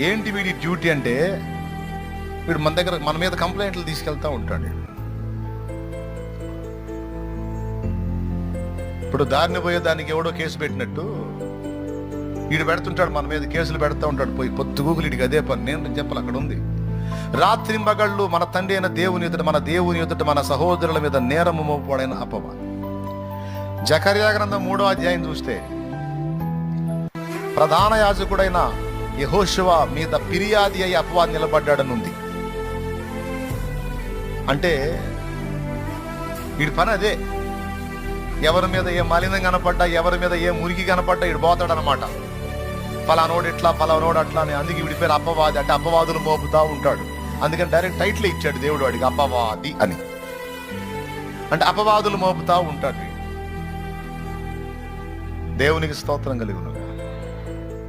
ఏంటి వీడి డ్యూటీ అంటే, వీడు మన మీద కంప్లైంట్లు తీసుకెళ్తా ఉంటాడు. ఇప్పుడు దారిని పోయేదానికి ఎవడో కేసు పెట్టినట్టు వీడు పెడుతుంటాడు, మన మీద కేసులు పెడతా ఉంటాడు. పోయి పొద్దుగూకులు వీడికి అదే పని. నేను చెప్పాలి, అక్కడ ఉంది. రాత్రి మగళ్ళు మన తండ్రి అయిన దేవుని ఎదుట, మన దేవుని ఎదుట మన సహోదరుల మీద నేరము మోపడైన అపవాది. జకర్యా గ్రంథం 3వ అధ్యాయం చూస్తే, ప్రధాన యాజకుడైన యెహోషువ మీద ఫిర్యాది అయ్యి అపవాది నిలబడ్డాడనుంది. అంటే వీడి పని అదే. ఎవరి మీద ఏ మలినం కనపడ్డా, ఎవరి మీద ఏ మురికి కనపడ్డా వీడు పోతాడనమాట. ఫలానోడు ఇట్లా, ఫలానోడు అట్లా అని. అందుకే వీడి పేరు అపవాది. అంటే అపవాదులు మోపుతా ఉంటాడు. అందుకని డైరెక్ట్ టైటిల్ ఇచ్చాడు దేవుడు వాడికి, అపవాది అని. అంటే అపవాదులు మోపుతా ఉంటాడు. దేవునికి స్తోత్రం కలుగును.